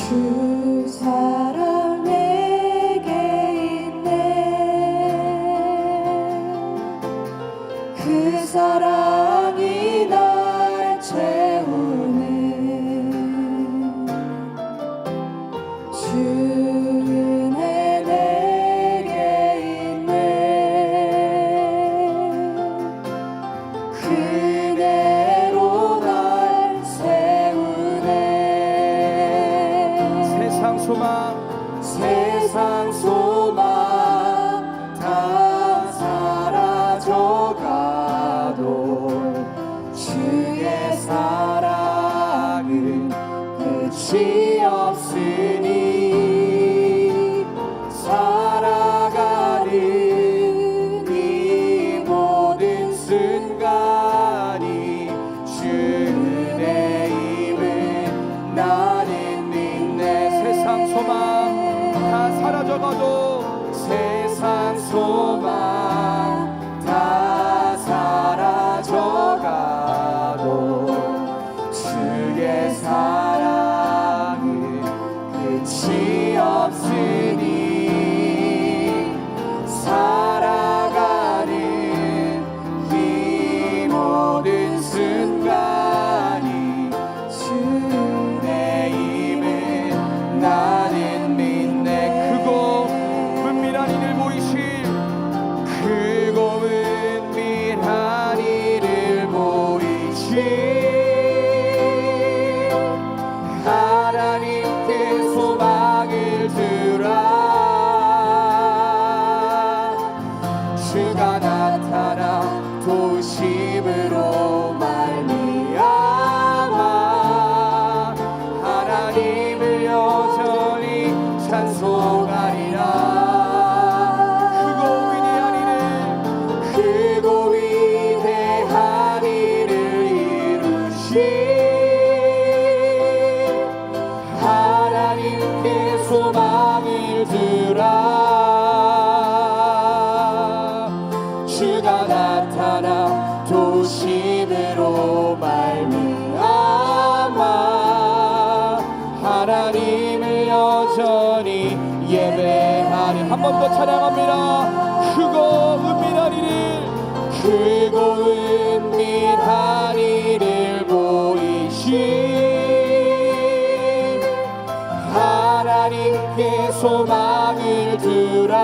주 사랑 내게 있네. 그 사랑이 날 채우네. 주 은혜 내게 있네. 그대로 날 세우네. 세상 소망 다 사라져가도 주의 사랑은 끝이 없으니 살아가는 이 모든 순간이 주 은혜임을 나는 믿네. 세상 소망 다 사라져가도 세상 소망 다 사라져가도 주의 사랑은 끝이 없으니 살아가는 이 모든 순간이 주 은혜임을 나는 믿네. 크고 은밀한 이를 보이실 크고 은밀한 이를 보이신 하나님께 소망을 두라. 주가 나타나 도심으로 말미암아 하나님을 여전히 찬송하리라. 크고 위대한 일을 이루신 하나님께 소망을 두라. 주가 나타나 도심으로 말미암아 하나님을 여전히 예배하리. 한 번 더 찬양합니다. 크고 은밀한 이를 크고 은밀한 이를 보이신 하나님께 소망을 두라.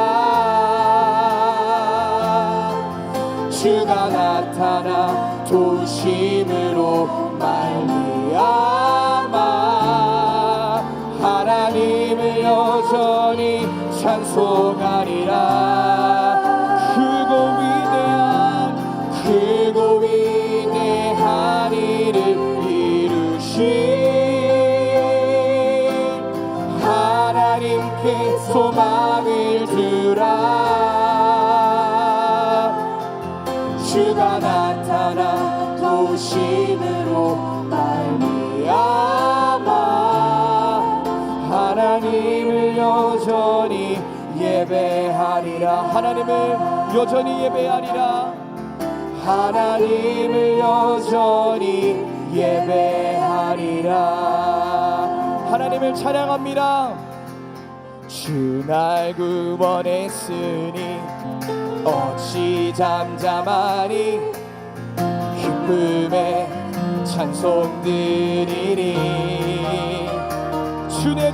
주가 나타나 도심으로 말미암아 하나님을 여전히 찬송하리라. 크고 위대한 일을 이루신 하나님께 소망을 두라. 주가 나타나 도심으로 말미암아 하나님을 여전히 예배하리라. 하나님을 여전히 예배하리라. 하나님을 여전히 예배하리라. 하나님을 찬양합니다. 주 날 구원했으니 어찌 잠잠하니 기쁨에 찬송 드리리. 주의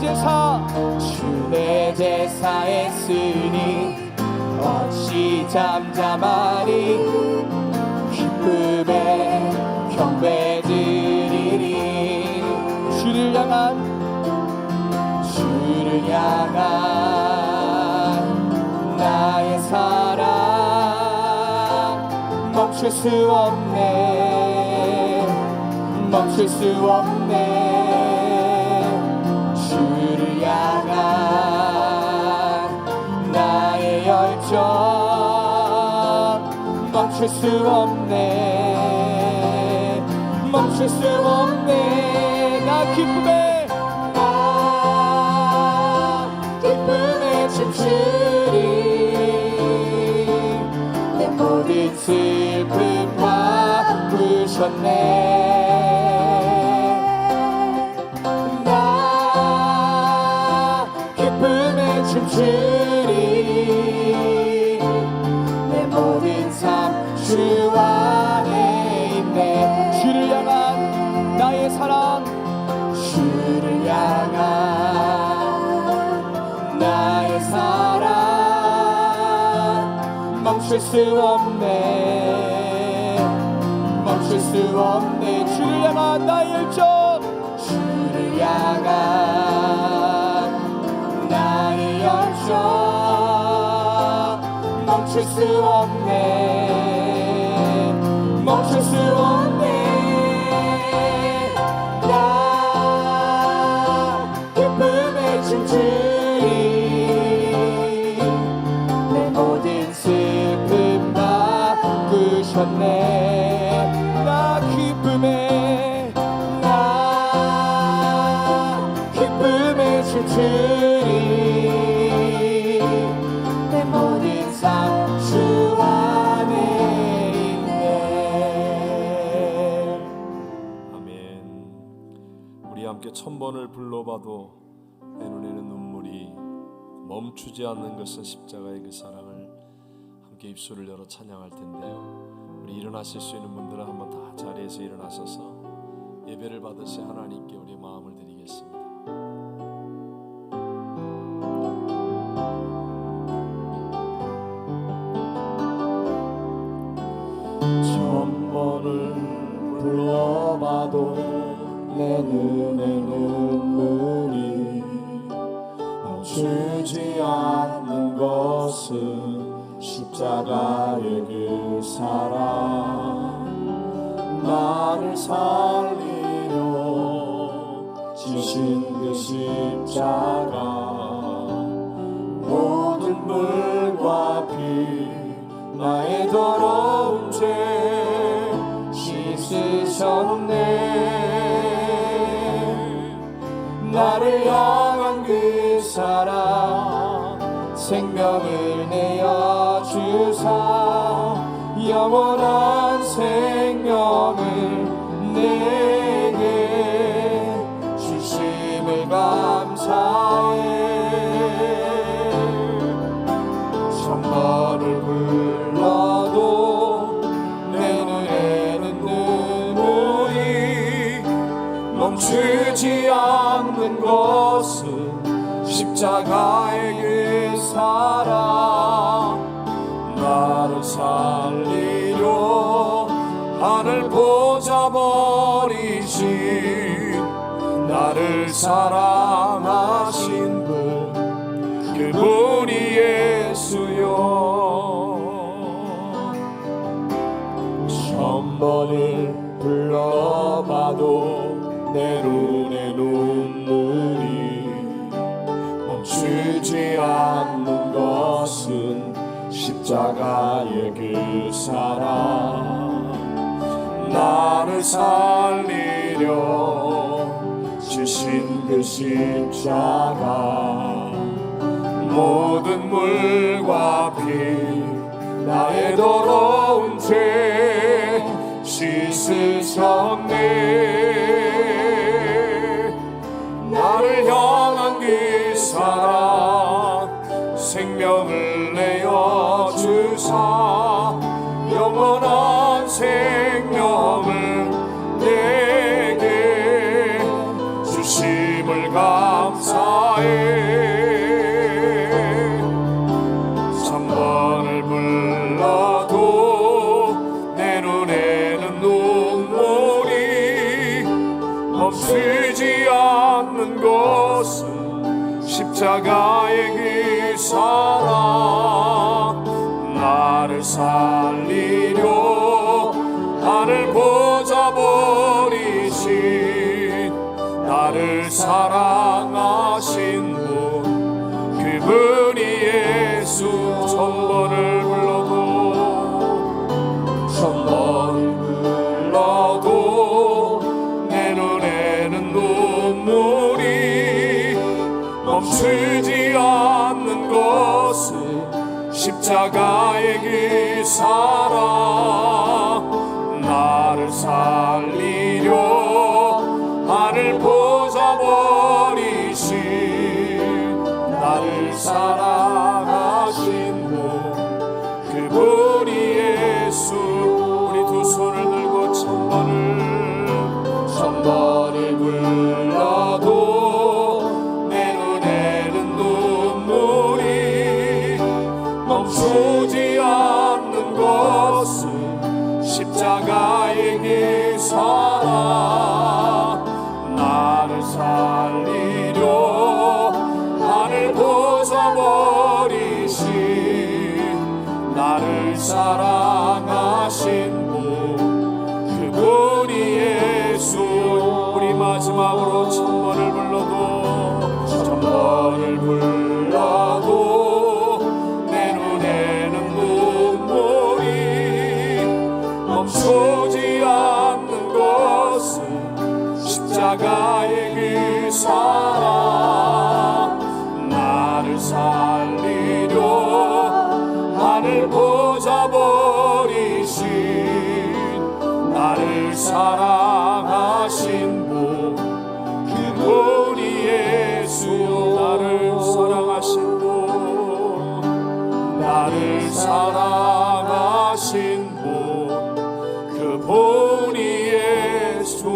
제사 했으니 어찌 잠잠하니 기쁨에 경배 드리리. 주를 향한 나의 사랑 멈출 수 없네. 주를 향한 나의 열정 멈출 수 없네. 나 기쁨에 춤추리. 내 모든 슬픔 바꾸셨네. 나 춤추리 내 모든 삶 주 안에 있네 주를 향한 나의 사랑 주를 향한 나의 사랑 멈출 수 없네 멈출 수 없네 주를 향한 나의 열정 주를 향한 나의 열정 멈출 수 없네 멈출 수 없네 나 기쁨에 춤추리 내 모든 슬픔 바꾸셨네 나 기쁨에 춤추리 내 모든 삶 주 안에 있네 아멘. 우리 함께 1000번을 불러봐도 내 눈에는 눈물이 멈추지 않는 것은 십자가의 그 사랑을 함께 입술을 열어 찬양할 텐데요. 우리 일어나실 수 있는 분들은 한번 다 자리에서 일어나셔서 예배를 받으시 하나님께 우리의 마음을 드리겠습니다. 천번을 불러봐도 내 눈에 눈물이 멈추지 않는 것은 십자가의 그 사랑 나를 살리려 지신 그 십자가 모든 물과 피 나의 더러운 죄 씻으셨네 나를 향한 그 사랑 생명을 내어 주사 영원한 생명을 내게 주심을 감사해 천번을 불러도 내 눈에는 눈물이 멈추지 않는 것은 십자가의 그 사랑 나를 살리려 하늘 보좌 버리신 나를 사랑하신 분 그분이 예수여 천번을 불러봐도 내 눈에 눈물이 멈추지 않는 것은 십자가의 그 사랑 나를 살리려 주신 그 십자가 모든 물과 피 나의 더러운 죄 씻으셨네 나를 향한 그 사랑 생명을 내어 주사 영원한 생명을 내게 주심을 감사해 천번을 불러도 내 눈에는 눈물이 멈추지 않는 것은 십자가의 그 사랑 나를 살리려 하늘 보좌 버리신 나를 사랑하신 분 그분이 예수 천번을 불러도 내 눈에는 눈물이 멈추지 않는 것은 십자가의 그 사랑 나를 살리려 하늘 보좌 버리신 나를 나를 사랑하신 분 그분이 예수. 우리 두 손을 들고 천번을 불러도 내 눈에는 눈물이 멈추지 않는 것은 십자가의 그 사랑. 나를 살리려 하늘 벗어버리신 나를 사랑하신 분 그분이 예수. 우리 마지막으로 천번을 불러도 내 눈에는 눈물이 멈추지 않는 것은 십자가의 그 사랑. 나를 살리려 하늘 벗어버리신 나를 사랑하신 분 그분이 예수. 나를 사랑하신 분 나를 사랑하신 분 그분이 예수요.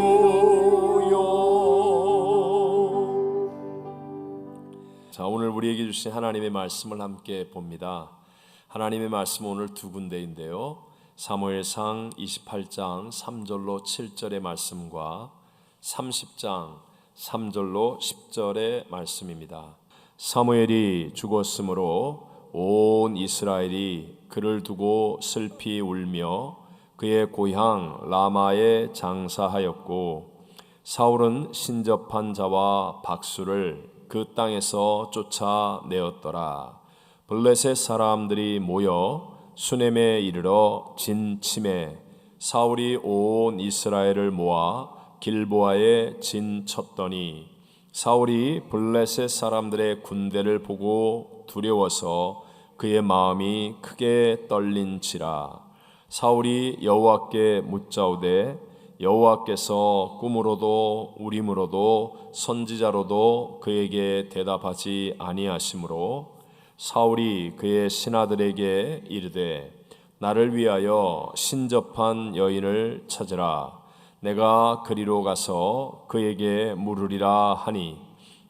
자, 오늘 우리에게 주신 하나님의 말씀을 함께 봅니다. 하나님의 말씀은 오늘 두 군데인데요. 사무엘상 28장 3절로 7절의 말씀과 30장 3절로 10절의 말씀입니다. 사무엘이 죽었으므로 온 이스라엘이 그를 두고 슬피 울며 그의 고향 라마에 장사하였고 사울은 신접한 자와 박수를 그 땅에서 쫓아내었더라. 블레셋 사람들이 모여 수넴에 이르러 진침해 사울이 온 이스라엘을 모아 길보아에 진쳤더니 사울이 블레셋 사람들의 군대를 보고 두려워서 그의 마음이 크게 떨린지라. 사울이 여호와께 묻자오되 여호와께서 꿈으로도 우림으로도 선지자로도 그에게 대답하지 아니하시므로 사울이 그의 신하들에게 이르되 나를 위하여 신접한 여인을 찾으라. 내가 그리로 가서 그에게 물으리라 하니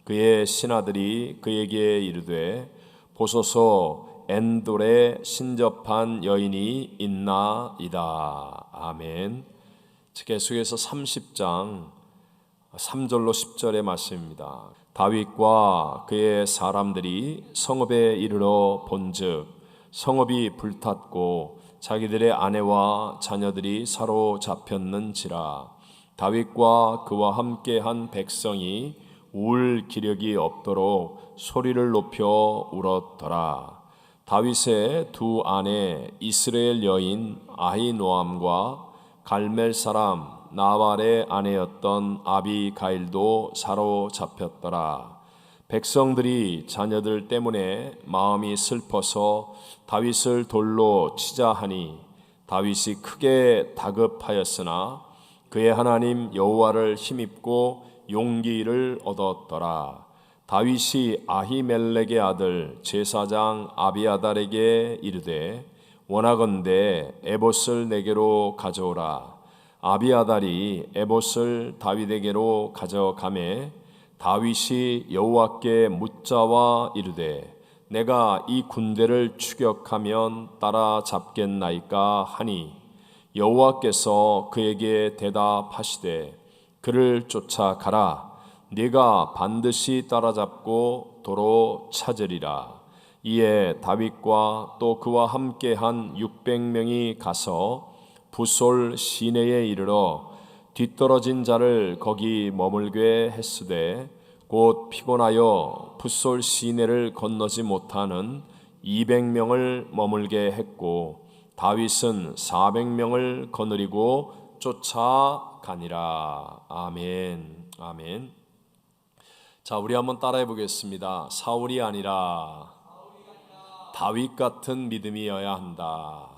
그의 신하들이 그에게 이르되 보소서 엔돌에 신접한 여인이 있나이다. 아멘. 계속해서 30장 3절로 10절의 말씀입니다. 다윗과 그의 사람들이 성읍에 이르러 본즉 성읍이 불탔고 자기들의 아내와 자녀들이 사로잡혔는지라. 다윗과 그와 함께한 백성이 울 기력이 없도록 소리를 높여 울었더라. 다윗의 두 아내 이스라엘 여인 아히노암과 갈멜 사람 나발의 아내였던 아비가일도 사로잡혔더라. 백성들이 자녀들 때문에 마음이 슬퍼서 다윗을 돌로 치자 하니 다윗이 크게 다급하였으나 그의 하나님 여호와를 힘입고 용기를 얻었더라. 다윗이 아히멜렉의 아들 제사장 아비아달에게 이르되 원하건대 에봇을 내게로 가져오라. 아비아달이 에봇을 다윗에게로 가져가매 다윗이 여호와께 묻자와 이르되 내가 이 군대를 추격하면 따라잡겠나이까 하니 여호와께서 그에게 대답하시되 그를 쫓아가라. 네가 반드시 따라잡고 도로 찾으리라. 이에 다윗과 또 그와 함께한 600명이 가서 붓솔 시내에 이르러 뒤떨어진 자를 거기 머물게 했으되 곧 피곤하여 붓솔 시내를 건너지 못하는 200명을 머물게 했고 다윗은 400명을 거느리고 쫓아가니라. 아멘. 아멘. 자, 우리 한번 따라해 보겠습니다. 사울이 아니라 다윗 같은 믿음이어야 한다.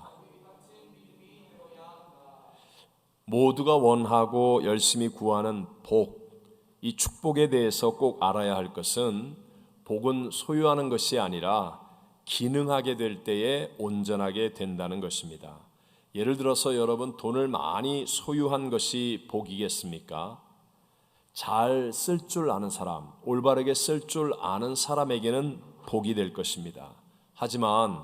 모두가 원하고 열심히 구하는 복, 이 축복에 대해서 꼭 알아야 할 것은 복은 소유하는 것이 아니라 기능하게 될 때에 온전하게 된다는 것입니다. 예를 들어서 여러분, 돈을 많이 소유한 것이 복이겠습니까? 잘 쓸 줄 아는 사람, 올바르게 쓸 줄 아는 사람에게는 복이 될 것입니다. 하지만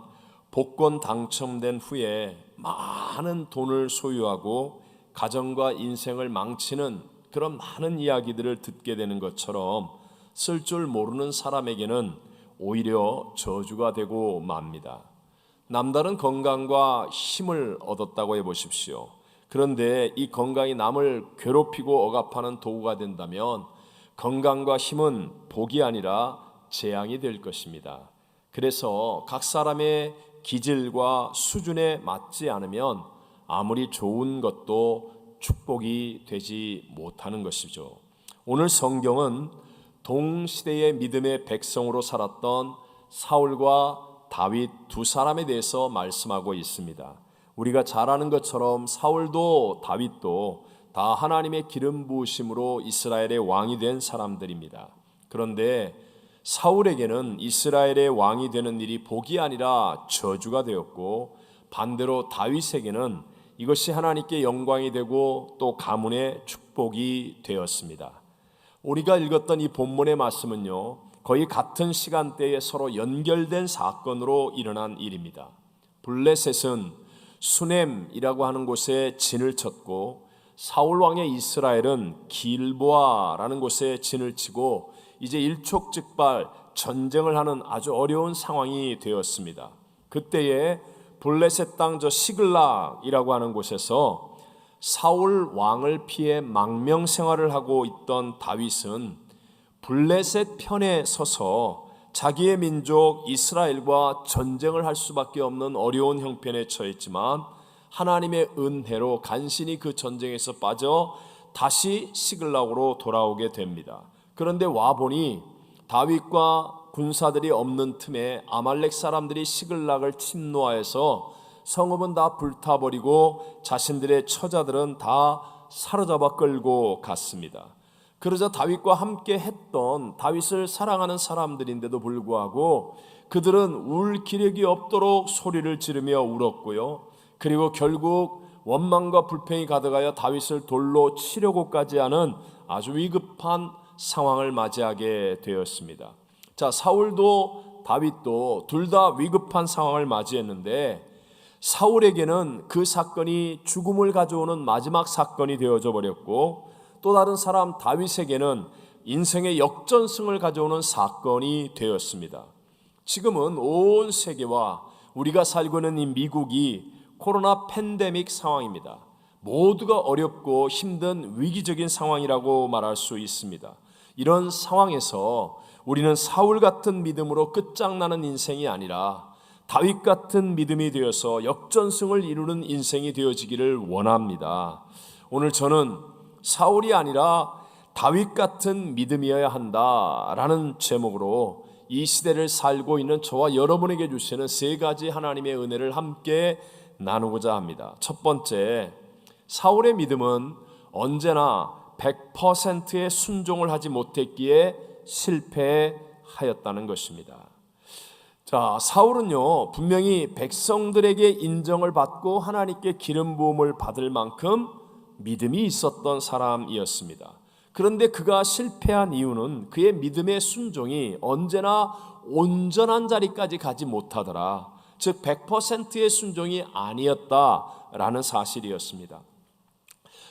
복권 당첨된 후에 많은 돈을 소유하고 가정과 인생을 망치는 그런 많은 이야기들을 듣게 되는 것처럼 쓸 줄 모르는 사람에게는 오히려 저주가 되고 맙니다. 남다른 건강과 힘을 얻었다고 해보십시오. 그런데 이 건강이 남을 괴롭히고 억압하는 도구가 된다면 건강과 힘은 복이 아니라 재앙이 될 것입니다. 그래서 각 사람의 기질과 수준에 맞지 않으면 아무리 좋은 것도 축복이 되지 못하는 것이죠. 오늘 성경은 동시대의 믿음의 백성으로 살았던 사울과 다윗 두 사람에 대해서 말씀하고 있습니다. 우리가 잘 아는 것처럼 사울도 다윗도 다 하나님의 기름 부으심으로 이스라엘의 왕이 된 사람들입니다. 그런데 사울에게는 이스라엘의 왕이 되는 일이 복이 아니라 저주가 되었고, 반대로 다윗에게는 이것이 하나님께 영광이 되고 또 가문의 축복이 되었습니다. 우리가 읽었던 이 본문의 말씀은요, 거의 같은 시간대에 서로 연결된 사건으로 일어난 일입니다. 블레셋은 수넴이라고 하는 곳에 진을 쳤고, 사울 왕의 이스라엘은 길보아라는 곳에 진을 치고 이제 일촉즉발 전쟁을 하는 아주 어려운 상황이 되었습니다. 그때에 블레셋 땅 저 시글락이라고 하는 곳에서 사울 왕을 피해 망명 생활을 하고 있던 다윗은 블레셋 편에 서서 자기의 민족 이스라엘과 전쟁을 할 수밖에 없는 어려운 형편에 처했지만 하나님의 은혜로 간신히 그 전쟁에서 빠져 다시 시글락으로 돌아오게 됩니다. 그런데 와보니 다윗과 군사들이 없는 틈에 아말렉 사람들이 시글락을 침노하여서 성읍은 다 불타버리고 자신들의 처자들은 다 사로잡아 끌고 갔습니다. 그러자 다윗과 함께 했던 다윗을 사랑하는 사람들인데도 불구하고 그들은 울 기력이 없도록 소리를 지르며 울었고요. 그리고 결국 원망과 불평이 가득하여 다윗을 돌로 치려고까지 하는 아주 위급한 상황을 맞이하게 되었습니다. 자, 사울도 다윗도 둘 다 위급한 상황을 맞이했는데 사울에게는 그 사건이 죽음을 가져오는 마지막 사건이 되어져 버렸고, 또 다른 사람 다윗에게는 인생의 역전승을 가져오는 사건이 되었습니다. 지금은 온 세계와 우리가 살고 있는 이 미국이 코로나 팬데믹 상황입니다. 모두가 어렵고 힘든 위기적인 상황이라고 말할 수 있습니다. 이런 상황에서 우리는 사울 같은 믿음으로 끝장나는 인생이 아니라 다윗 같은 믿음이 되어서 역전승을 이루는 인생이 되어지기를 원합니다. 오늘 저는 사울이 아니라 다윗 같은 믿음이어야 한다라는 제목으로 이 시대를 살고 있는 저와 여러분에게 주시는 세 가지 하나님의 은혜를 함께 나누고자 합니다. 첫 번째, 사울의 믿음은 언제나 100%의 순종을 하지 못했기에 실패하였다는 것입니다. 자, 사울은요 분명히 백성들에게 인정을 받고 하나님께 기름 부음을 받을 만큼 믿음이 있었던 사람이었습니다. 그런데 그가 실패한 이유는 그의 믿음의 순종이 언제나 온전한 자리까지 가지 못하더라, 즉 100%의 순종이 아니었다라는 사실이었습니다.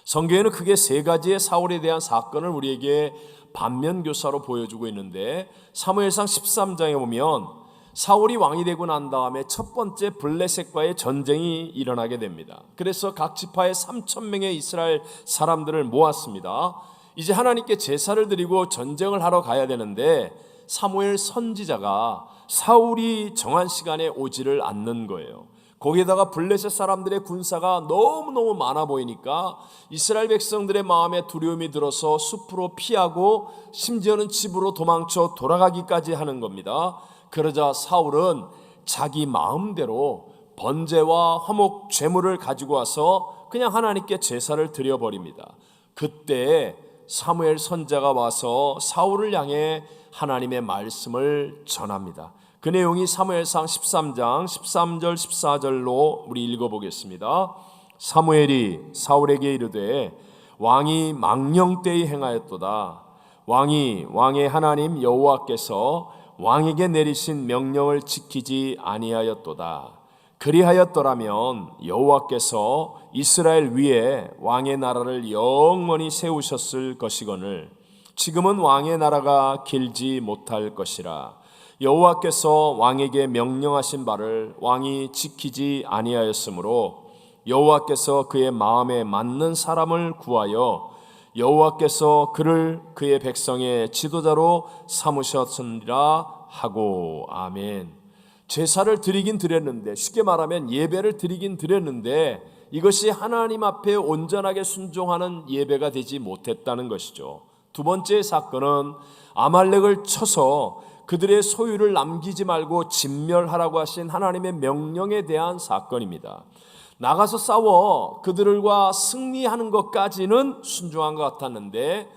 성경에는 크게 세 가지의 사울에 대한 사건을 우리에게 반면교사로 보여주고 있는데, 사무엘상 13장에 보면 사울이 왕이 되고 난 다음에 첫 번째 블레셋과의 전쟁이 일어나게 됩니다. 그래서 각 지파의 3,000명의 이스라엘 사람들을 모았습니다. 이제 하나님께 제사를 드리고 전쟁을 하러 가야 되는데 사무엘 선지자가 사울이 정한 시간에 오지를 않는 거예요. 거기에다가 블레셋 사람들의 군사가 너무너무 많아 보이니까 이스라엘 백성들의 마음에 두려움이 들어서 숲으로 피하고 심지어는 집으로 도망쳐 돌아가기까지 하는 겁니다. 그러자 사울은 자기 마음대로 번제와 화목 제물을 가지고 와서 그냥 하나님께 제사를 드려버립니다. 그때 사무엘 선지자가 와서 사울을 향해 하나님의 말씀을 전합니다. 그 내용이 사무엘상 13장 13절 14절로 우리 읽어보겠습니다. 사무엘이 사울에게 이르되 왕이 망령되이 행하였도다. 왕의 하나님 여호와께서 왕에게 내리신 명령을 지키지 아니하였도다. 그리하였더라면 여호와께서 이스라엘 위에 왕의 나라를 영원히 세우셨을 것이거늘 지금은 왕의 나라가 길지 못할 것이라. 여호와께서 왕에게 명령하신 바를 왕이 지키지 아니하였으므로 여호와께서 그의 마음에 맞는 사람을 구하여 여호와께서 그를 그의 백성의 지도자로 삼으셨으리라 하고. 아멘. 제사를 드리긴 드렸는데, 쉽게 말하면 예배를 드리긴 드렸는데 이것이 하나님 앞에 온전하게 순종하는 예배가 되지 못했다는 것이죠. 두 번째 사건은 아말렉을 쳐서 그들의 소유를 남기지 말고 진멸하라고 하신 하나님의 명령에 대한 사건입니다. 나가서 싸워 그들과 승리하는 것까지는 순종한 것 같았는데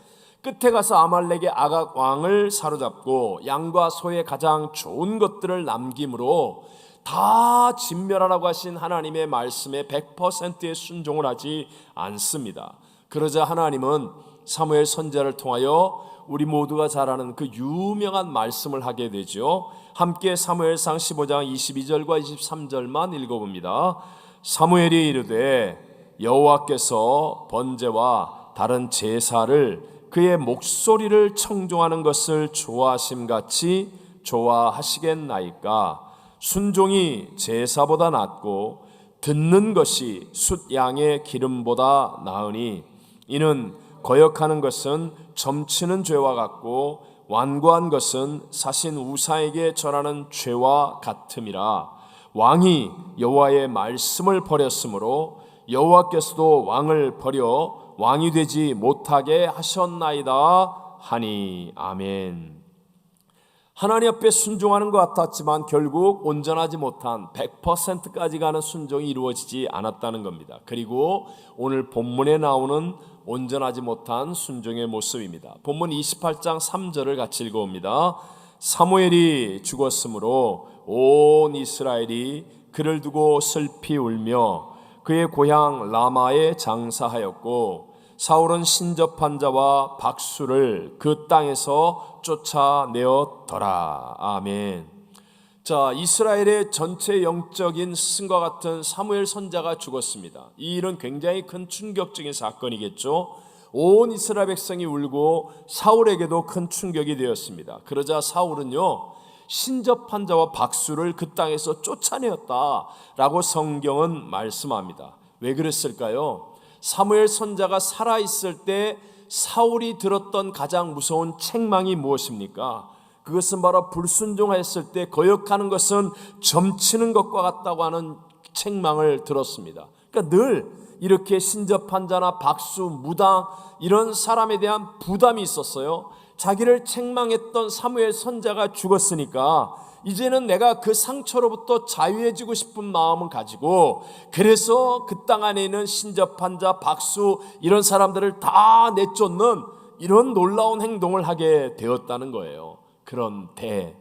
끝에 가서 아말렉의 아각 왕을 사로잡고 양과 소의 가장 좋은 것들을 남김으로 다 진멸하라고 하신 하나님의 말씀에 100%의 순종을 하지 않습니다. 그러자 하나님은 사무엘 선지자를 통하여 우리 모두가 잘 아는 그 유명한 말씀을 하게 되죠. 함께 사무엘상 15장 22절과 23절만 읽어봅니다. 사무엘이 이르되 여호와께서 번제와 다른 제사를 그의 목소리를 청종하는 것을 좋아하심같이 좋아하시겠나이까. 순종이 제사보다 낫고 듣는 것이 숫 양의 기름보다 나으니 이는 거역하는 것은 점치는 죄와 같고 완고한 것은 사신 우사에게 절하는 죄와 같음이라. 왕이 여호와의 말씀을 버렸으므로 여호와께서도 왕을 버려 왕이 되지 못하게 하셨나이다 하니. 아멘. 하나님 앞에 순종하는 것 같았지만 결국 온전하지 못한 100%까지 가는 순종이 이루어지지 않았다는 겁니다. 그리고 오늘 본문에 나오는 온전하지 못한 순종의 모습입니다. 본문 28장 3절을 같이 읽어봅니다. 사무엘이 죽었으므로 온 이스라엘이 그를 두고 슬피 울며 그의 고향 라마에 장사하였고 사울은 신접한 자와 박수를 그 땅에서 쫓아내었더라. 아멘. 자, 이스라엘의 전체 영적인 스승과 같은 사무엘 선지자가 죽었습니다. 이 일은 굉장히 큰 충격적인 사건이겠죠. 온 이스라엘 백성이 울고 사울에게도 큰 충격이 되었습니다. 그러자 사울은요, 신접한 자와 박수를 그 땅에서 쫓아내었다라고 성경은 말씀합니다. 왜 그랬을까요? 사무엘 선지자가 살아있을 때 사울이 들었던 가장 무서운 책망이 무엇입니까? 그것은 바로 불순종했을 때 거역하는 것은 점치는 것과 같다고 하는 책망을 들었습니다. 그러니까 늘 이렇게 신접한 자나 박수, 무당 이런 사람에 대한 부담이 있었어요. 자기를 책망했던 사무엘 선지자가 죽었으니까 이제는 내가 그 상처로부터 자유해지고 싶은 마음을 가지고 그래서 그 땅 안에 있는 신접한 자, 박수 이런 사람들을 다 내쫓는 이런 놀라운 행동을 하게 되었다는 거예요. 그런데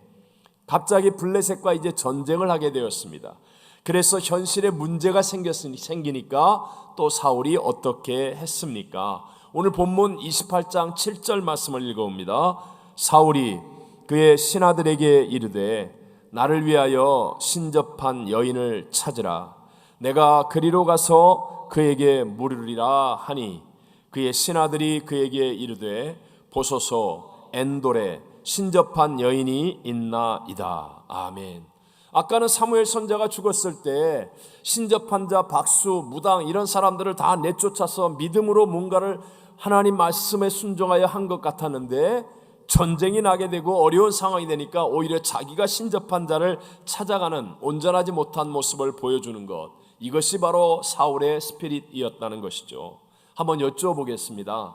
갑자기 블레셋과 이제 전쟁을 하게 되었습니다. 그래서 현실에 문제가 생기니까 또 사울이 어떻게 했습니까? 오늘 본문 28장 7절 말씀을 읽어봅니다. 사울이 그의 신하들에게 이르되 나를 위하여 신접한 여인을 찾으라. 내가 그리로 가서 그에게 물으리라 하니 그의 신하들이 그에게 이르되 보소서 엔돌에 신접한 여인이 있나이다. 아멘. 아까는 사무엘 선지자가 죽었을 때 신접한 자, 박수, 무당 이런 사람들을 다 내쫓아서 믿음으로 뭔가를 하나님 말씀에 순종하여 한 것 같았는데 전쟁이 나게 되고 어려운 상황이 되니까 오히려 자기가 신접한 자를 찾아가는 온전하지 못한 모습을 보여주는 것, 이것이 바로 사울의 스피릿이었다는 것이죠. 한번 여쭤보겠습니다.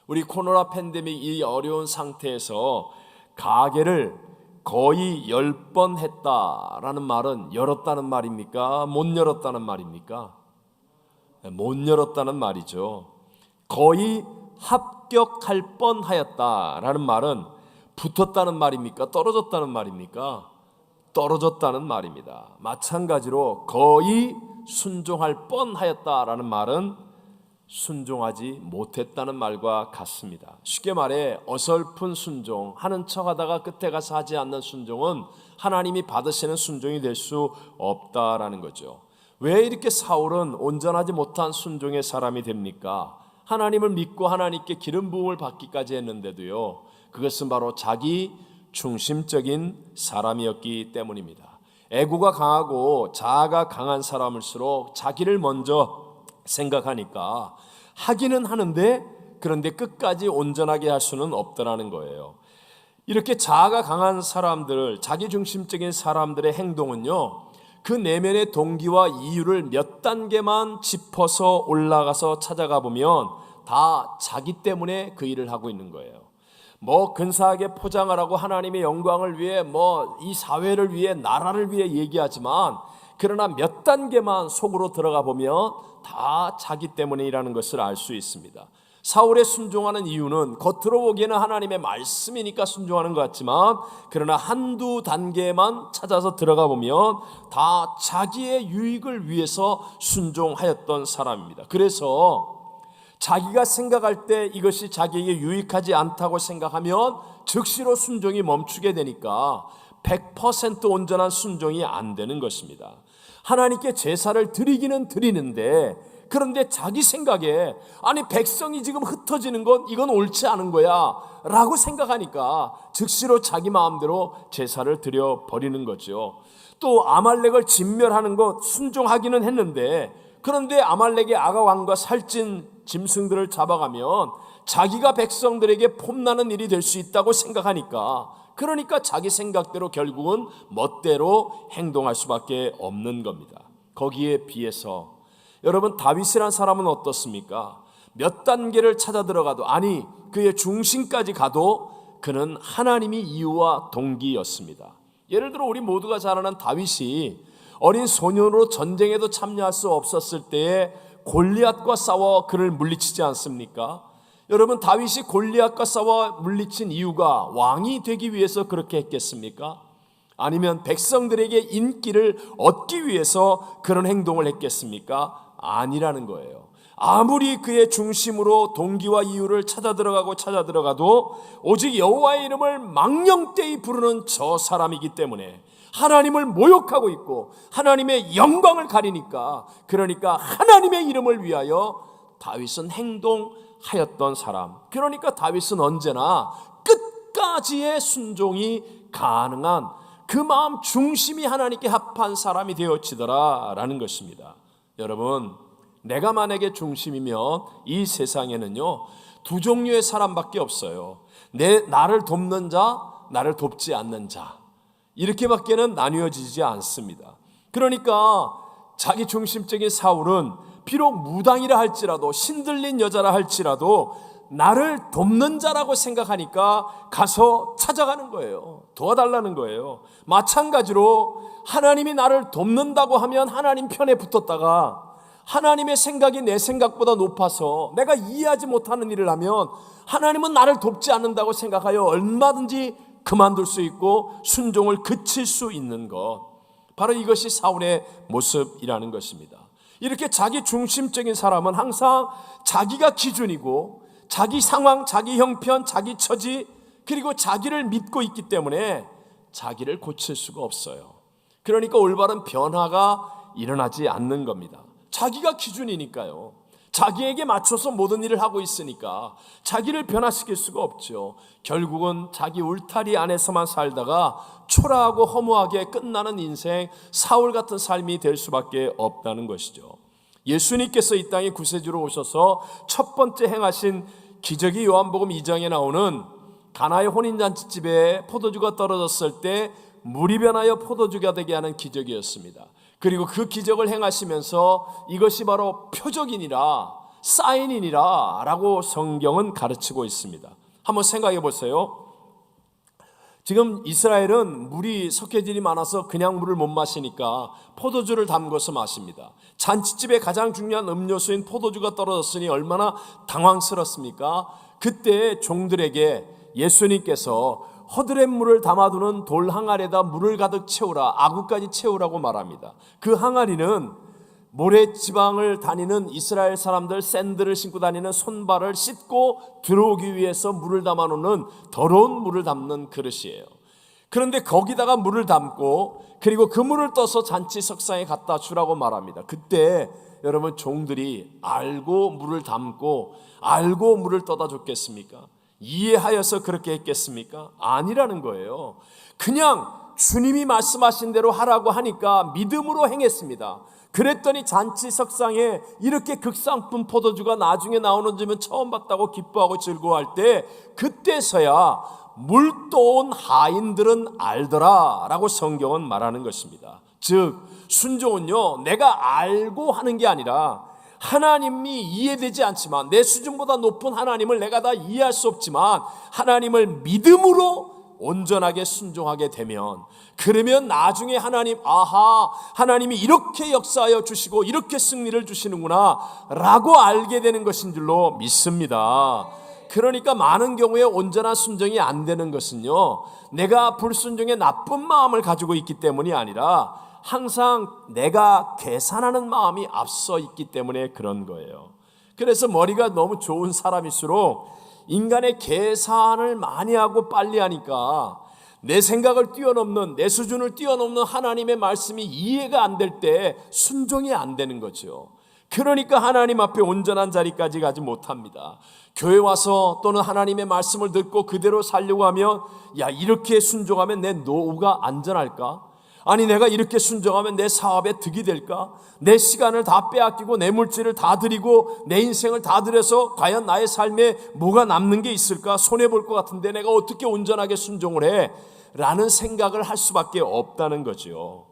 우리 코로나 팬데믹 이 어려운 상태에서 가게를 거의 10번 했다라는 말은 열었다는 말입니까? 못 열었다는 말입니까? 못 열었다는 말이죠. 거의 합격할 뻔하였다라는 말은 붙었다는 말입니까? 떨어졌다는 말입니까? 떨어졌다는 말입니다. 마찬가지로 거의 순종할 뻔하였다라는 말은 순종하지 못했다는 말과 같습니다. 쉽게 말해 어설픈 순종, 하는 척하다가 끝에 가서 하지 않는 순종은 하나님이 받으시는 순종이 될 수 없다라는 거죠. 왜 이렇게 사울은 온전하지 못한 순종의 사람이 됩니까? 하나님을 믿고 하나님께 기름 부음을 받기까지 했는데도요, 그것은 바로 자기 중심적인 사람이었기 때문입니다. 애고가 강하고 자아가 강한 사람일수록 자기를 먼저 생각하니까 하기는 하는데 그런데 끝까지 온전하게 할 수는 없더라는 거예요. 이렇게 자아가 강한 사람들, 자기중심적인 사람들의 행동은요, 그 내면의 동기와 이유를 몇 단계만 짚어서 올라가서 찾아가 보면 다 자기 때문에 그 일을 하고 있는 거예요. 근사하게 포장을 하고 하나님의 영광을 위해 이 사회를 위해 나라를 위해 얘기하지만 그러나 몇 단계만 속으로 들어가 보면 다 자기 때문이라는 것을 알 수 있습니다. 사울의 순종하는 이유는 겉으로 보기에는 하나님의 말씀이니까 순종하는 것 같지만 그러나 한두 단계만 찾아서 들어가 보면 다 자기의 유익을 위해서 순종하였던 사람입니다. 그래서 자기가 생각할 때 이것이 자기에게 유익하지 않다고 생각하면 즉시로 순종이 멈추게 되니까 100% 온전한 순종이 안 되는 것입니다. 하나님께 제사를 드리기는 드리는데 그런데 자기 생각에 백성이 지금 흩어지는 건 이건 옳지 않은 거야 라고 생각하니까 즉시로 자기 마음대로 제사를 드려버리는 거죠. 또 아말렉을 진멸하는 것 순종하기는 했는데 그런데 아말렉의 아가왕과 살찐 짐승들을 잡아가면 자기가 백성들에게 폼나는 일이 될 수 있다고 생각하니까 그러니까 자기 생각대로 결국은 멋대로 행동할 수밖에 없는 겁니다. 거기에 비해서 여러분 다윗이란 사람은 어떻습니까? 몇 단계를 찾아 들어가도 그의 중심까지 가도 그는 하나님이 이유와 동기였습니다. 예를 들어 우리 모두가 잘 아는 다윗이 어린 소년으로 전쟁에도 참여할 수 없었을 때에 골리앗과 싸워 그를 물리치지 않습니까? 여러분 다윗이 골리앗과 싸워 물리친 이유가 왕이 되기 위해서 그렇게 했겠습니까? 아니면 백성들에게 인기를 얻기 위해서 그런 행동을 했겠습니까? 아니라는 거예요. 아무리 그의 중심으로 동기와 이유를 찾아 들어가도 오직 여호와의 이름을 망령되이 부르는 저 사람이기 때문에 하나님을 모욕하고 있고 하나님의 영광을 가리니까 그러니까 하나님의 이름을 위하여 다윗은 행동하였던 사람. 그러니까 다윗은 언제나 끝까지의 순종이 가능한 그 마음 중심이 하나님께 합한 사람이 되어지더라라는 것입니다. 여러분 내가 만약에 중심이면 이 세상에는요 두 종류의 사람밖에 없어요. 나를 돕는 자, 나를 돕지 않는 자, 이렇게밖에는 나뉘어지지 않습니다. 그러니까 자기 중심적인 사울은 비록 무당이라 할지라도 신들린 여자라 할지라도 나를 돕는 자라고 생각하니까 가서 찾아가는 거예요. 도와달라는 거예요. 마찬가지로 하나님이 나를 돕는다고 하면 하나님 편에 붙었다가 하나님의 생각이 내 생각보다 높아서 내가 이해하지 못하는 일을 하면 하나님은 나를 돕지 않는다고 생각하여 얼마든지 그만둘 수 있고 순종을 그칠 수 있는 것, 바로 이것이 사울의 모습이라는 것입니다. 이렇게 자기 중심적인 사람은 항상 자기가 기준이고 자기 상황, 자기 형편, 자기 처지 그리고 자기를 믿고 있기 때문에 자기를 고칠 수가 없어요. 그러니까 올바른 변화가 일어나지 않는 겁니다. 자기가 기준이니까요. 자기에게 맞춰서 모든 일을 하고 있으니까 자기를 변화시킬 수가 없죠. 결국은 자기 울타리 안에서만 살다가 초라하고 허무하게 끝나는 인생, 사울 같은 삶이 될 수밖에 없다는 것이죠. 예수님께서 이 땅에 구세주로 오셔서 첫 번째 행하신 기적이 요한복음 2장에 나오는 가나의 혼인잔치집에 포도주가 떨어졌을 때 물이 변하여 포도주가 되게 하는 기적이었습니다. 그리고 그 기적을 행하시면서 이것이 바로 표적이니라, 사인이니라 라고 성경은 가르치고 있습니다. 한번 생각해 보세요. 지금 이스라엘은 물이 석회질이 많아서 그냥 물을 못 마시니까 포도주를 담궈서 마십니다. 잔치집의 가장 중요한 음료수인 포도주가 떨어졌으니 얼마나 당황스럽습니까? 그때 종들에게 예수님께서 허드렛 물을 담아두는 돌 항아리에다 물을 가득 채우라, 아구까지 채우라고 말합니다. 그 항아리는 모래지방을 다니는 이스라엘 사람들, 샌들을 신고 다니는 손발을 씻고 들어오기 위해서 물을 담아놓는 더러운 물을 담는 그릇이에요. 그런데 거기다가 물을 담고 그리고 그 물을 떠서 잔치 석상에 갖다 주라고 말합니다. 그때 여러분, 종들이 알고 물을 담고 알고 물을 떠다 줬겠습니까? 이해하여서 그렇게 했겠습니까? 아니라는 거예요. 그냥 주님이 말씀하신 대로 하라고 하니까 믿음으로 행했습니다. 그랬더니 잔치 석상에 이렇게 극상품 포도주가 나중에 나오는 줄은 처음 봤다고 기뻐하고 즐거워할 때, 그때서야 물 떠온 하인들은 알더라 라고 성경은 말하는 것입니다. 즉 순종은요, 내가 알고 하는 게 아니라 하나님이 이해되지 않지만, 내 수준보다 높은 하나님을 내가 다 이해할 수 없지만 하나님을 믿음으로 온전하게 순종하게 되면, 그러면 나중에 하나님이 이렇게 역사하여 주시고 이렇게 승리를 주시는구나 라고 알게 되는 것인 줄로 믿습니다. 그러니까 많은 경우에 온전한 순종이 안 되는 것은요, 내가 불순종의 나쁜 마음을 가지고 있기 때문이 아니라 항상 내가 계산하는 마음이 앞서 있기 때문에 그런 거예요. 그래서 머리가 너무 좋은 사람일수록 인간의 계산을 많이 하고 빨리 하니까 내 생각을 뛰어넘는, 내 수준을 뛰어넘는 하나님의 말씀이 이해가 안 될 때 순종이 안 되는 거죠. 그러니까 하나님 앞에 온전한 자리까지 가지 못합니다. 교회 와서 또는 하나님의 말씀을 듣고 그대로 살려고 하면, 야, 이렇게 순종하면 내 노후가 안전할까? 아니, 내가 이렇게 순종하면 내 사업에 득이 될까? 내 시간을 다 빼앗기고 내 물질을 다 드리고 내 인생을 다 들여서 과연 나의 삶에 뭐가 남는 게 있을까? 손해볼 것 같은데 내가 어떻게 온전하게 순종을 해? 라는 생각을 할 수밖에 없다는 거죠.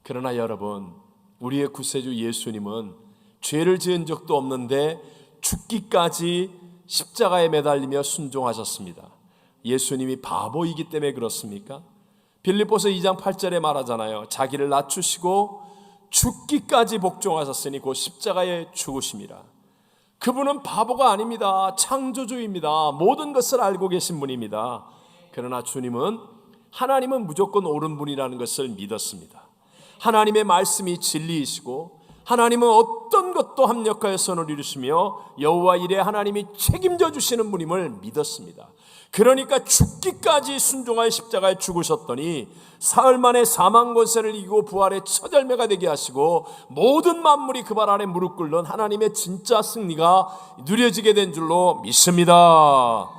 그러나 여러분, 우리의 구세주 예수님은 죄를 지은 적도 없는데 죽기까지 십자가에 매달리며 순종하셨습니다. 예수님이 바보이기 때문에 그렇습니까? 빌립보서 2장 8절에 말하잖아요. 자기를 낮추시고 죽기까지 복종하셨으니 곧 십자가에 죽으심이라. 그분은 바보가 아닙니다. 창조주입니다. 모든 것을 알고 계신 분입니다. 그러나 하나님은 무조건 옳은 분이라는 것을 믿었습니다. 하나님의 말씀이 진리이시고 하나님은 어떤 것도 합력하여 선을 이루시며 여호와 일에 하나님이 책임져 주시는 분임을 믿었습니다. 그러니까 죽기까지 순종하여 십자가에 죽으셨더니 사흘 만에 사망 권세를 이기고 부활의 첫 열매가 되게 하시고 모든 만물이 그 발 아래 무릎 꿇는 하나님의 진짜 승리가 누려지게 된 줄로 믿습니다.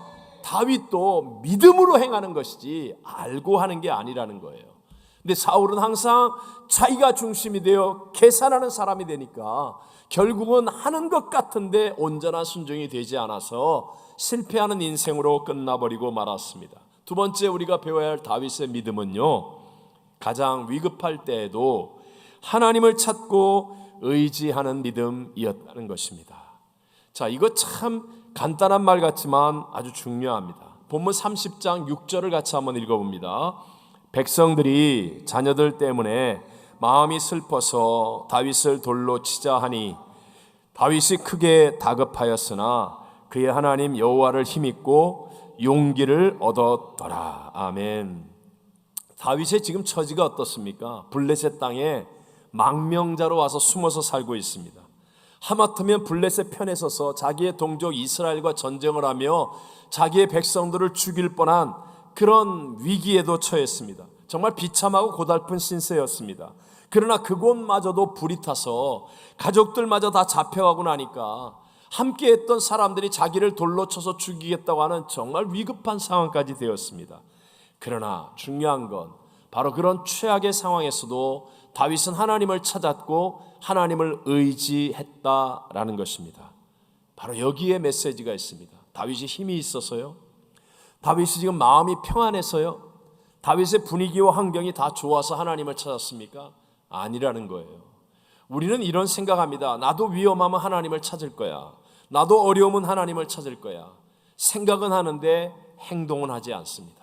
다윗도 믿음으로 행하는 것이지 알고 하는 게 아니라는 거예요. 근데 사울은 항상 자기가 중심이 되어 계산하는 사람이 되니까 결국은 하는 것 같은데 온전한 순종이 되지 않아서 실패하는 인생으로 끝나버리고 말았습니다. 두 번째 우리가 배워야 할 다윗의 믿음은요, 가장 위급할 때에도 하나님을 찾고 의지하는 믿음이었다는 것입니다. 자, 이거 참 간단한 말 같지만 아주 중요합니다. 본문 30장 6절을 같이 한번 읽어봅니다. 백성들이 자녀들 때문에 마음이 슬퍼서 다윗을 돌로 치자 하니 다윗이 크게 다급하였으나 그의 하나님 여호와를 힘입고 용기를 얻었더라. 아멘. 다윗의 지금 처지가 어떻습니까? 블레셋 땅에 망명자로 와서 숨어서 살고 있습니다. 하마터면 블레셋 편에 서서 자기의 동족 이스라엘과 전쟁을 하며 자기의 백성들을 죽일 뻔한 그런 위기에도 처했습니다. 정말 비참하고 고달픈 신세였습니다. 그러나 그곳마저도 불이 타서 가족들마저 다 잡혀가고 나니까 함께했던 사람들이 자기를 돌로 쳐서 죽이겠다고 하는 정말 위급한 상황까지 되었습니다. 그러나 중요한 건 바로 그런 최악의 상황에서도 다윗은 하나님을 찾았고 하나님을 의지했다라는 것입니다. 바로 여기에 메시지가 있습니다. 다윗이 힘이 있어서요? 다윗이 지금 마음이 평안해서요? 다윗의 분위기와 환경이 다 좋아서 하나님을 찾았습니까? 아니라는 거예요. 우리는 이런 생각합니다. 나도 위험하면 하나님을 찾을 거야. 나도 어려우면 하나님을 찾을 거야. 생각은 하는데 행동은 하지 않습니다.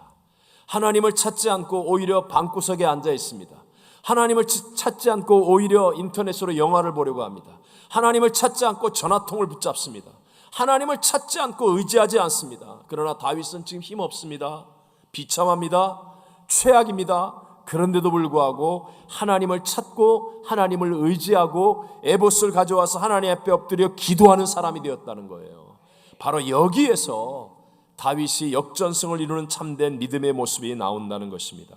하나님을 찾지 않고 오히려 방구석에 앉아 있습니다. 하나님을 찾지 않고 오히려 인터넷으로 영화를 보려고 합니다. 하나님을 찾지 않고 전화통을 붙잡습니다. 하나님을 찾지 않고 의지하지 않습니다. 그러나 다윗은 지금 힘없습니다. 비참합니다. 최악입니다. 그런데도 불구하고 하나님을 찾고 하나님을 의지하고 에봇을 가져와서 하나님 앞에 엎드려 기도하는 사람이 되었다는 거예요. 바로 여기에서 다윗이 역전승을 이루는 참된 믿음의 모습이 나온다는 것입니다.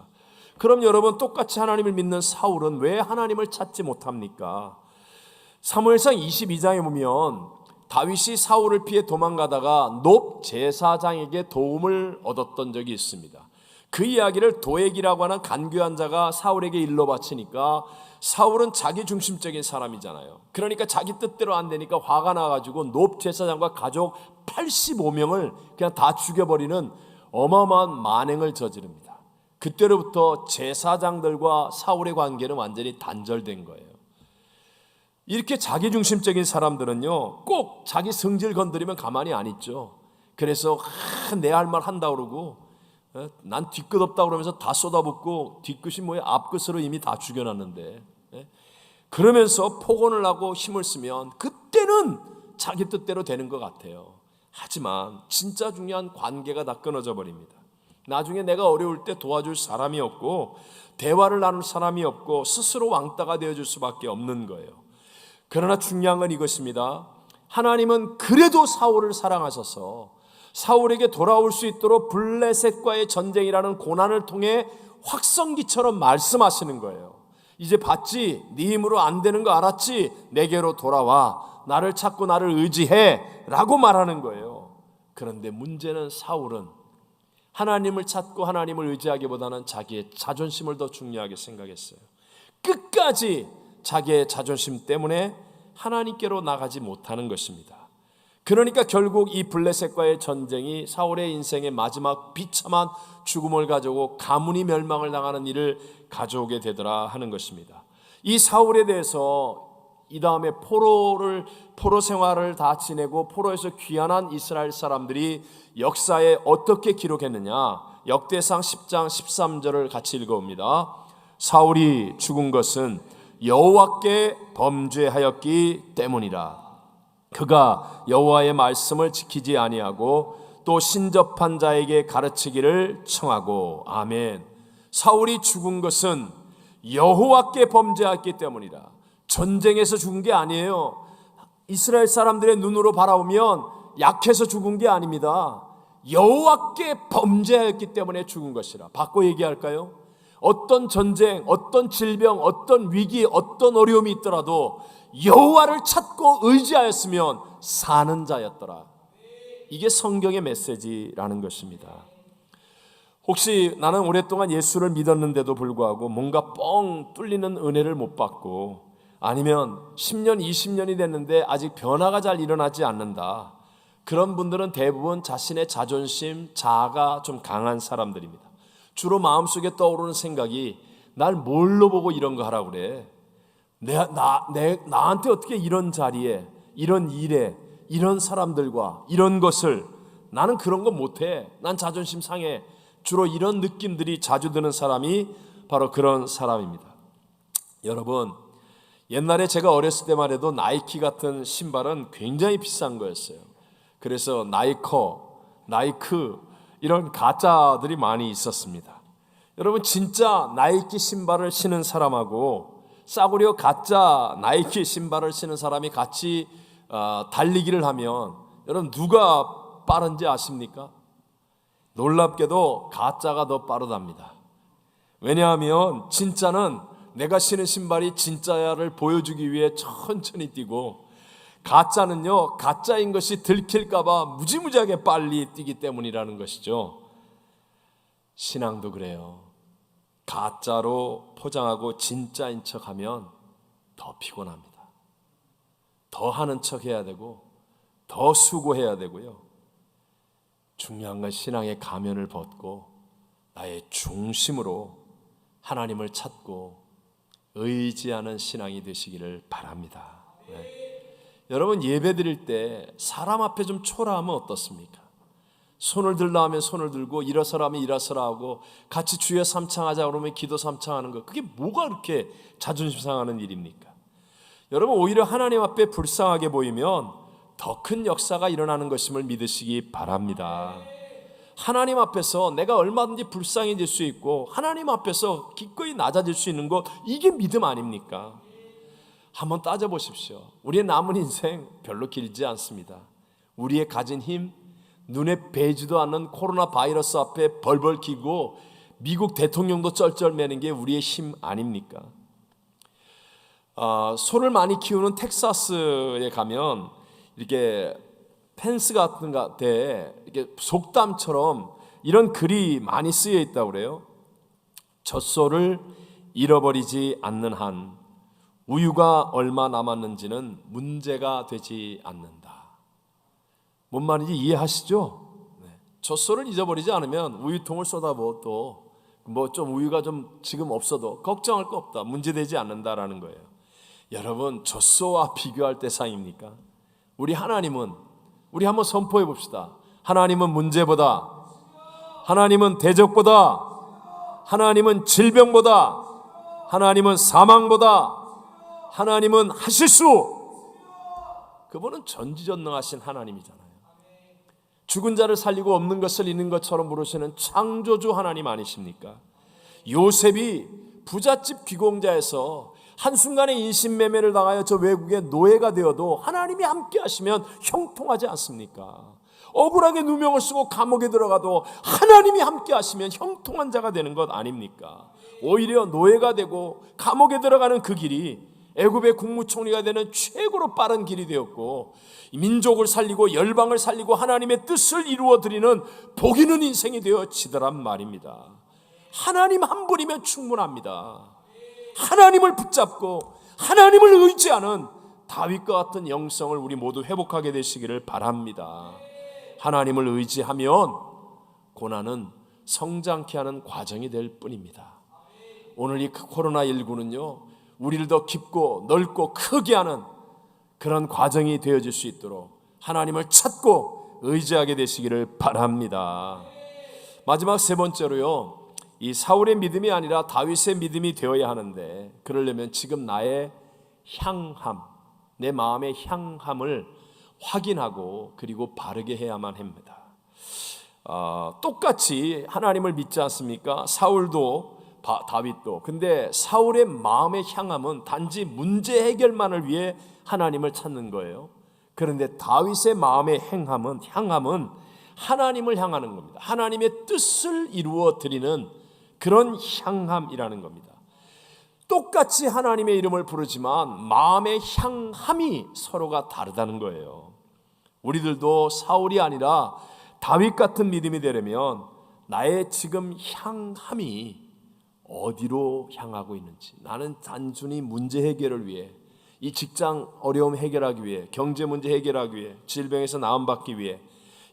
그럼 여러분, 똑같이 하나님을 믿는 사울은 왜 하나님을 찾지 못합니까? 사무엘상 22장에 보면 다윗이 사울을 피해 도망가다가 높 제사장에게 도움을 얻었던 적이 있습니다. 그 이야기를 도액이라고 하는 간교한 자가 사울에게 일러 바치니까 사울은 자기 중심적인 사람이잖아요. 그러니까 자기 뜻대로 안 되니까 화가 나가지고 높 제사장과 가족 85명을 그냥 다 죽여버리는 어마어마한 만행을 저지릅니다. 그때로부터 제사장들과 사울의 관계는 완전히 단절된 거예요. 이렇게 자기중심적인 사람들은요, 꼭 자기 성질 건드리면 가만히 안 있죠. 그래서 내 할 말 한다 그러고 난 뒤끝 없다 그러면서 다 쏟아붓고 뒤끝이 뭐야, 앞끝으로 이미 다 죽여놨는데, 그러면서 폭언을 하고 힘을 쓰면 그때는 자기 뜻대로 되는 것 같아요. 하지만 진짜 중요한 관계가 다 끊어져 버립니다. 나중에 내가 어려울 때 도와줄 사람이 없고 대화를 나눌 사람이 없고 스스로 왕따가 되어줄 수밖에 없는 거예요. 그러나 중요한 건 이것입니다. 하나님은 그래도 사울을 사랑하셔서 사울에게 돌아올 수 있도록 블레셋과의 전쟁이라는 고난을 통해 확성기처럼 말씀하시는 거예요. 이제 봤지? 네 힘으로 안 되는 거 알았지? 내게로 돌아와. 나를 찾고 나를 의지해 라고 말하는 거예요. 그런데 문제는 사울은 하나님을 찾고 하나님을 의지하기보다는 자기의 자존심을 더 중요하게 생각했어요. 끝까지 자기의 자존심 때문에 하나님께로 나가지 못하는 것입니다. 그러니까 결국 이 블레셋과의 전쟁이 사울의 인생의 마지막 비참한 죽음을 가져오고 가문이 멸망을 당하는 일을 가져오게 되더라 하는 것입니다. 이 사울에 대해서 이 다음에 포로 생활을 다 지내고 포로에서 귀환한 이스라엘 사람들이 역사에 어떻게 기록했느냐, 역대상 10장 13절을 같이 읽어봅니다. 사울이 죽은 것은 여호와께 범죄하였기 때문이라. 그가 여호와의 말씀을 지키지 아니하고 또 신접한 자에게 가르치기를 청하고. 아멘. 사울이 죽은 것은 여호와께 범죄했기 때문이라. 전쟁에서 죽은 게 아니에요. 이스라엘 사람들의 눈으로 바라보면 약해서 죽은 게 아닙니다. 여호와께 범죄했기 때문에 죽은 것이라. 바꿔 얘기할까요? 어떤 전쟁, 어떤 질병, 어떤 위기, 어떤 어려움이 있더라도 여호와를 찾고 의지하였으면 사는 자였더라. 이게 성경의 메시지라는 것입니다. 혹시 나는 오랫동안 예수를 믿었는데도 불구하고 뭔가 뻥 뚫리는 은혜를 못 받고, 아니면 10년, 20년이 됐는데 아직 변화가 잘 일어나지 않는다. 그런 분들은 대부분 자신의 자존심, 자아가 좀 강한 사람들입니다. 주로 마음속에 떠오르는 생각이 날 뭘로 보고 이런 거 하라고 그래. 나한테 어떻게 이런 자리에, 이런 일에, 이런 사람들과 이런 것을, 나는 그런 거 못해. 난 자존심 상해. 주로 이런 느낌들이 자주 드는 사람이 바로 그런 사람입니다. 여러분, 옛날에 제가 어렸을 때만 해도 나이키 같은 신발은 굉장히 비싼 거였어요. 그래서 나이크 이런 가짜들이 많이 있었습니다. 여러분, 진짜 나이키 신발을 신은 사람하고 싸구려 가짜 나이키 신발을 신은 사람이 같이 달리기를 하면 여러분 누가 빠른지 아십니까? 놀랍게도 가짜가 더 빠르답니다. 왜냐하면 진짜는 내가 신은 신발이 진짜야를 보여주기 위해 천천히 뛰고, 가짜는요, 가짜인 것이 들킬까봐 무지무지하게 빨리 뛰기 때문이라는 것이죠. 신앙도 그래요. 가짜로 포장하고 진짜인 척하면 더 피곤합니다. 더 하는 척 해야 되고 더 수고해야 되고요. 중요한 건 신앙의 가면을 벗고 나의 중심으로 하나님을 찾고 의지하는 신앙이 되시기를 바랍니다. 여러분, 예배 드릴 때 사람 앞에 좀 초라하면 어떻습니까? 손을 들라 하면 손을 들고 일어서라 하면 일어서라 하고 같이 주여 삼창하자 그러면 기도 삼창하는 것, 그게 뭐가 그렇게 자존심 상하는 일입니까? 여러분, 오히려 하나님 앞에 불쌍하게 보이면 더 큰 역사가 일어나는 것임을 믿으시기 바랍니다. 하나님 앞에서 내가 얼마든지 불쌍해질 수 있고 하나님 앞에서 기꺼이 낮아질 수 있는 것, 이게 믿음 아닙니까? 한번 따져보십시오. 우리의 남은 인생 별로 길지 않습니다. 우리의 가진 힘, 눈에 뵈지도 않는 코로나 바이러스 앞에 벌벌 기고 미국 대통령도 쩔쩔매는 게 우리의 힘 아닙니까? 소를 많이 키우는 텍사스에 가면 이렇게 펜스 같은 데에 이렇게 속담처럼 이런 글이 많이 쓰여 있다고 그래요. 젖소를 잃어버리지 않는 한 우유가 얼마 남았는지는 문제가 되지 않는다. 뭔 말인지 이해하시죠? 젖소를 잊어버리지 않으면 우유통을 쏟아부어도 뭐 좀 우유가 좀 지금 없어도 걱정할 거 없다, 문제되지 않는다라는 거예요. 여러분, 젖소와 비교할 대상입니까? 우리 하나님은, 우리 한번 선포해 봅시다. 하나님은 문제보다, 하나님은 대적보다, 하나님은 질병보다, 하나님은 사망보다, 하나님은 하실 수, 그분은 전지전능하신 하나님이잖아요. 죽은 자를 살리고 없는 것을 있는 것처럼 부르시는 창조주 하나님 아니십니까? 요셉이 부잣집 귀공자에서 한순간에 인신매매를 당하여 저 외국의 노예가 되어도 하나님이 함께 하시면 형통하지 않습니까? 억울하게 누명을 쓰고 감옥에 들어가도 하나님이 함께 하시면 형통한 자가 되는 것 아닙니까? 오히려 노예가 되고 감옥에 들어가는 그 길이 애굽의 국무총리가 되는 최고로 빠른 길이 되었고, 민족을 살리고 열방을 살리고 하나님의 뜻을 이루어드리는 복 있는 인생이 되어지더란 말입니다. 하나님 한 분이면 충분합니다. 하나님을 붙잡고 하나님을 의지하는 다윗과 같은 영성을 우리 모두 회복하게 되시기를 바랍니다. 하나님을 의지하면 고난은 성장케 하는 과정이 될 뿐입니다. 오늘 이 코로나19는요, 우리를 더 깊고 넓고 크게 하는 그런 과정이 되어질 수 있도록 하나님을 찾고 의지하게 되시기를 바랍니다. 마지막 세 번째로요, 이 사울의 믿음이 아니라 다윗의 믿음이 되어야 하는데, 그러려면 지금 나의 향함, 내 마음의 향함을 확인하고 그리고 바르게 해야만 합니다. 똑같이 하나님을 믿지 않습니까? 사울도 다윗도. 근데 사울의 마음의 향함은 단지 문제 해결만을 위해 하나님을 찾는 거예요. 그런데 다윗의 마음의 향함은 하나님을 향하는 겁니다. 하나님의 뜻을 이루어 드리는 그런 향함이라는 겁니다. 똑같이 하나님의 이름을 부르지만 마음의 향함이 서로가 다르다는 거예요. 우리들도 사울이 아니라 다윗 같은 믿음이 되려면 나의 지금 향함이 어디로 향하고 있는지, 나는 단순히 문제 해결을 위해, 이 직장 어려움 해결하기 위해, 경제 문제 해결하기 위해, 질병에서 나음받기 위해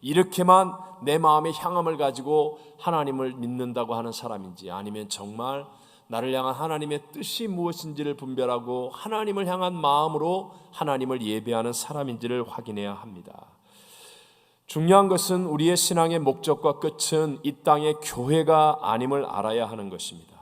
이렇게만 내 마음의 향함을 가지고 하나님을 믿는다고 하는 사람인지, 아니면 정말 나를 향한 하나님의 뜻이 무엇인지를 분별하고 하나님을 향한 마음으로 하나님을 예배하는 사람인지를 확인해야 합니다. 중요한 것은 우리의 신앙의 목적과 끝은 이 땅의 교회가 아님을 알아야 하는 것입니다.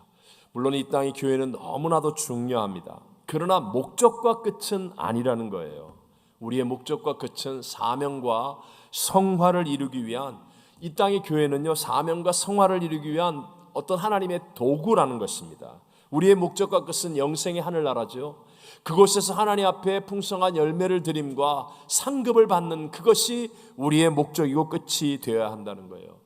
물론 이 땅의 교회는 너무나도 중요합니다. 그러나 목적과 끝은 아니라는 거예요. 우리의 목적과 끝은 사명과 성화를 이루기 위한, 이 땅의 교회는요, 사명과 성화를 이루기 위한 어떤 하나님의 도구라는 것입니다. 우리의 목적과 끝은 영생의 하늘나라죠. 그곳에서 하나님 앞에 풍성한 열매를 드림과 상급을 받는 그것이 우리의 목적이고 끝이 되어야 한다는 거예요.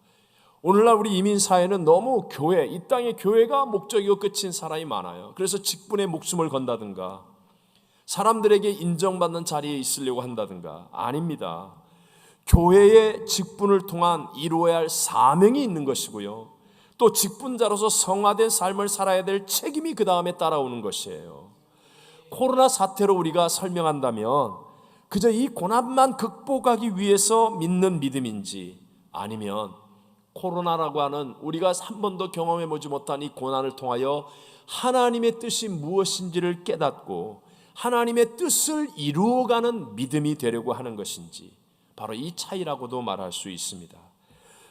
오늘날 우리 이민사회는 너무 교회, 이 땅의 교회가 목적이고 끝인 사람이 많아요. 그래서 직분에 목숨을 건다든가 사람들에게 인정받는 자리에 있으려고 한다든가. 아닙니다. 교회의 직분을 통한 이루어야 할 사명이 있는 것이고요, 또 직분자로서 성화된 삶을 살아야 될 책임이 그 다음에 따라오는 것이에요. 코로나 사태로 우리가 설명한다면 그저 이 고난만 극복하기 위해서 믿는 믿음인지, 아니면 코로나라고 하는 우리가 한 번도 경험해보지 못한 이 고난을 통하여 하나님의 뜻이 무엇인지를 깨닫고 하나님의 뜻을 이루어가는 믿음이 되려고 하는 것인지, 바로 이 차이라고도 말할 수 있습니다.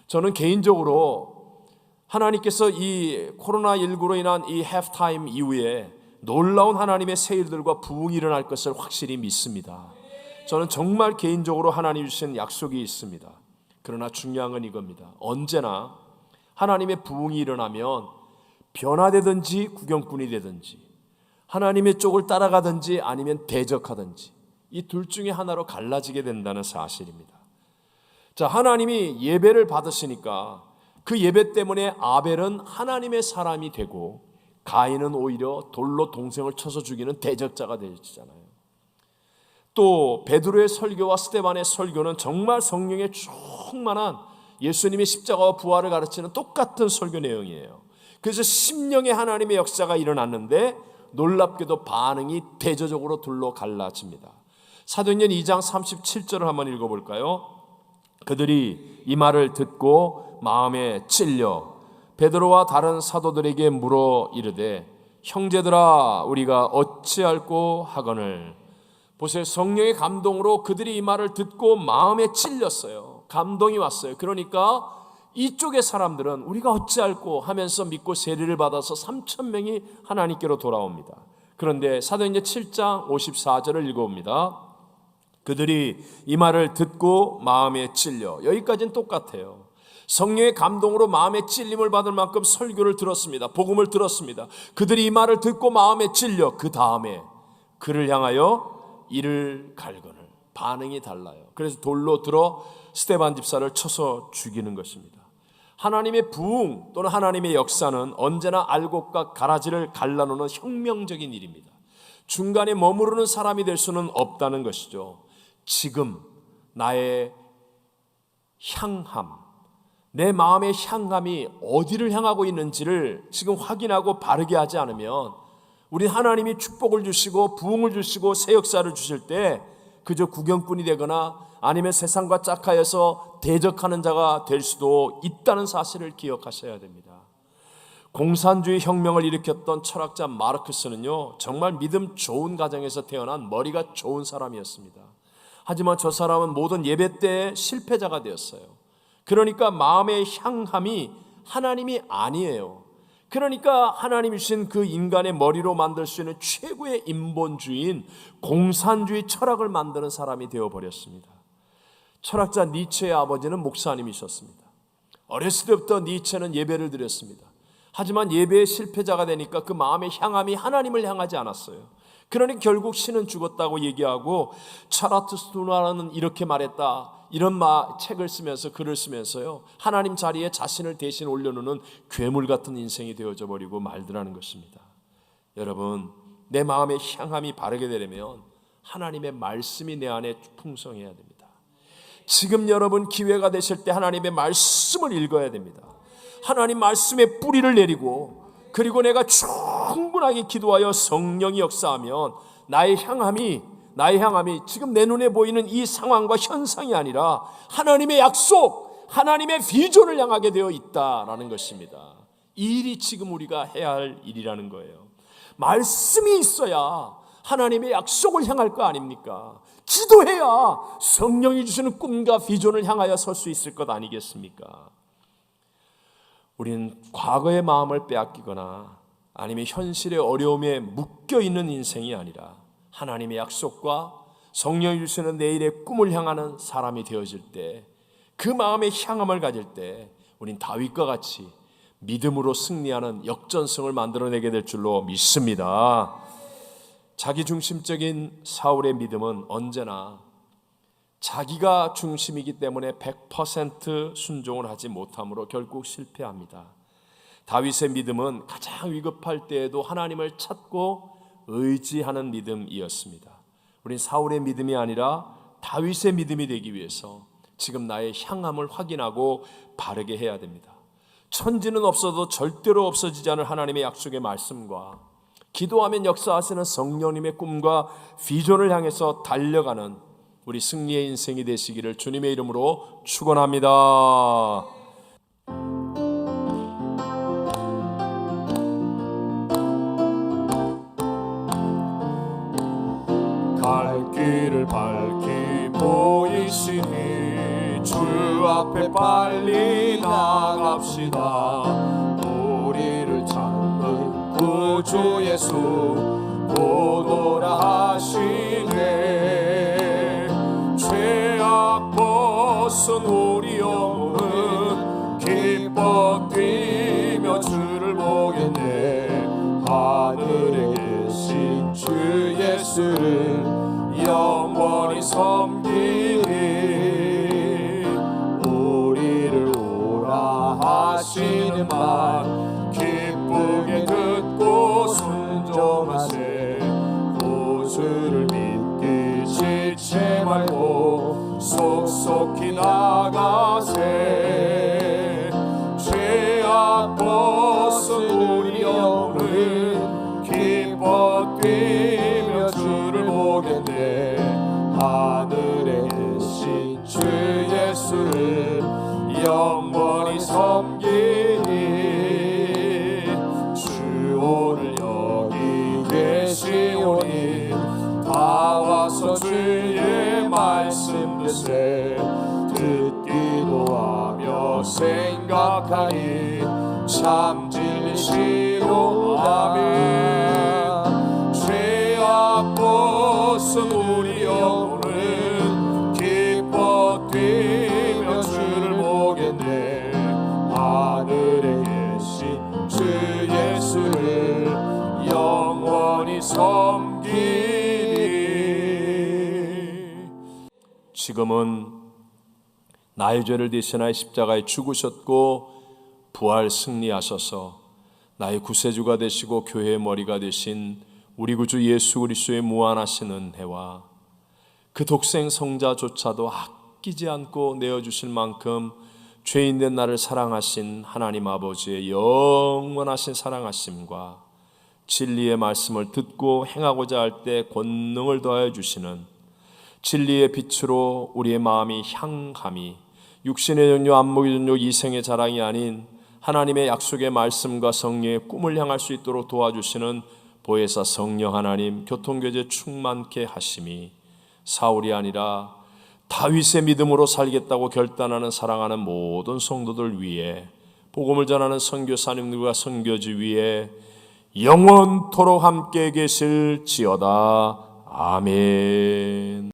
저는 개인적으로 하나님께서 이 코로나19로 인한 이 해프타임 이후에 놀라운 하나님의 새 일들과 부흥이 일어날 것을 확실히 믿습니다. 저는 정말 개인적으로 하나님 주신 약속이 있습니다. 그러나 중요한 건 이겁니다. 언제나 하나님의 부흥이 일어나면 변화되든지 구경꾼이 되든지 하나님의 쪽을 따라가든지 아니면 대적하든지 이 둘 중에 하나로 갈라지게 된다는 사실입니다. 자, 하나님이 예배를 받으시니까 그 예배 때문에 아벨은 하나님의 사람이 되고 가인은 오히려 돌로 동생을 쳐서 죽이는 대적자가 되었잖아요. 또 베드로의 설교와 스데반의 설교는 정말 성령에 충만한 예수님의 십자가와 부활을 가르치는 똑같은 설교 내용이에요. 그래서 심령의 하나님의 역사가 일어났는데 놀랍게도 반응이 대조적으로 둘로 갈라집니다. 사도행전 2장 37절을 한번 읽어볼까요? 그들이 이 말을 듣고 마음에 찔려 베드로와 다른 사도들에게 물어 이르되 형제들아 우리가 어찌할꼬 하거늘. 보세요. 성령의 감동으로 그들이 이 말을 듣고 마음에 찔렸어요. 감동이 왔어요. 그러니까 이쪽의 사람들은 우리가 어찌할꼬 하면서 믿고 세례를 받아서 3,000명이 하나님께로 돌아옵니다. 그런데 사도행전 7장 54절을 읽어봅니다. 그들이 이 말을 듣고 마음에 찔려. 여기까지는 똑같아요. 성령의 감동으로 마음에 찔림을 받을 만큼 설교를 들었습니다. 복음을 들었습니다. 그들이 이 말을 듣고 마음에 찔려 그 다음에 그를 향하여 이를 갈거늘. 반응이 달라요. 그래서 돌로 들어 스데반 집사를 쳐서 죽이는 것입니다. 하나님의 부흥 또는 하나님의 역사는 언제나 알곡과 가라지를 갈라놓는 혁명적인 일입니다. 중간에 머무르는 사람이 될 수는 없다는 것이죠. 지금 나의 향함, 내 마음의 향함이 어디를 향하고 있는지를 지금 확인하고 바르게 하지 않으면 우리 하나님이 축복을 주시고 부흥을 주시고 새 역사를 주실 때 그저 구경꾼이 되거나 아니면 세상과 짝하여서 대적하는 자가 될 수도 있다는 사실을 기억하셔야 됩니다. 공산주의 혁명을 일으켰던 철학자 마르크스는요, 정말 믿음 좋은 가정에서 태어난 머리가 좋은 사람이었습니다. 하지만 저 사람은 모든 예배 때 실패자가 되었어요. 그러니까 마음의 향함이 하나님이 아니에요. 그러니까 하나님이 주신 그 인간의 머리로 만들 수 있는 최고의 인본주의인 공산주의 철학을 만드는 사람이 되어버렸습니다. 철학자 니체의 아버지는 목사님이셨습니다. 어렸을 때부터 니체는 예배를 드렸습니다. 하지만 예배의 실패자가 되니까 그 마음의 향함이 하나님을 향하지 않았어요. 그러니 결국 신은 죽었다고 얘기하고 차라투스트루나는 이렇게 말했다, 이런 책을 쓰면서 글을 쓰면서요, 하나님 자리에 자신을 대신 올려놓는 괴물 같은 인생이 되어져 버리고 말더라는 것입니다. 여러분, 내 마음의 향함이 바르게 되려면 하나님의 말씀이 내 안에 풍성해야 됩니다. 지금 여러분 기회가 되실 때 하나님의 말씀을 읽어야 됩니다. 하나님 말씀의 뿌리를 내리고, 그리고 내가 충분하게 기도하여 성령이 역사하면 나의 향함이 지금 내 눈에 보이는 이 상황과 현상이 아니라 하나님의 약속, 하나님의 비전을 향하게 되어 있다라는 것입니다. 이 일이 지금 우리가 해야 할 일이라는 거예요. 말씀이 있어야 하나님의 약속을 향할 거 아닙니까? 기도해야 성령이 주시는 꿈과 비전을 향하여 설 수 있을 것 아니겠습니까? 우리는 과거의 마음을 빼앗기거나 아니면 현실의 어려움에 묶여있는 인생이 아니라 하나님의 약속과 성령이 주시는 내일의 꿈을 향하는 사람이 되어질 때, 그 마음의 향함을 가질 때 우린 다윗과 같이 믿음으로 승리하는 역전성을 만들어내게 될 줄로 믿습니다. 자기중심적인 사울의 믿음은 언제나 자기가 중심이기 때문에 100% 순종을 하지 못함으로 결국 실패합니다. 다윗의 믿음은 가장 위급할 때에도 하나님을 찾고 의지하는 믿음이었습니다. 우린 사울의 믿음이 아니라 다윗의 믿음이 되기 위해서 지금 나의 향함을 확인하고 바르게 해야 됩니다. 천지는 없어도 절대로 없어지지 않을 하나님의 약속의 말씀과 기도하면 역사하시는 성령님의 꿈과 비전을 향해서 달려가는 우리 승리의 인생이 되시기를 주님의 이름으로 축원합니다. 갈 길을 밝히 보이시니 주 앞 앞에 빨리 나갑시다. 우리를 찾는 구주 예수 오노라 하시네. 죄악 벗은 우리 영혼은 기뻐 뛰며 주를 보겠네. 하늘에 계신 주 예수를 영원히 섬기니 우리를 오라 하시는 말 기쁘게 듣고 순종하세. 구주를 믿기 지치 말고 속속히 나가세. 죄악 벗은 우리 영혼은 기뻐 뛰며 주를 보겠네. 하늘에 계신 주 예수를 영원히 섬기니 주 오늘 여기 계시오니 다 와서 주의 말씀 듣세. 듣기도 하며 생각하니 참 진리시로다. 죄악 벗은 우리 영혼은 기뻐 뛰며 주를 보겠네. 하늘에 계신 주 예수를 영원히 섬기니. 지금은 나의 죄를 대신하여 십자가에 죽으셨고 부활 승리하셔서 나의 구세주가 되시고 교회의 머리가 되신 우리 구주 예수 그리스도의 무한하신 은혜와 그 독생 성자조차도 아끼지 않고 내어주실 만큼 죄인된 나를 사랑하신 하나님 아버지의 영원하신 사랑하심과 진리의 말씀을 듣고 행하고자 할 때 권능을 더하여 주시는 진리의 빛으로 우리의 마음이 향함이 육신의 전요 안목의 전요 이생의 자랑이 아닌 하나님의 약속의 말씀과 성령의 꿈을 향할 수 있도록 도와주시는 보혜사 성령 하나님 교통교제 충만케 하심이 사울이 아니라 다윗의 믿음으로 살겠다고 결단하는 사랑하는 모든 성도들 위해 복음을 전하는 선교사님들과 선교지 위에 영원토록 함께 계실지어다. 아멘.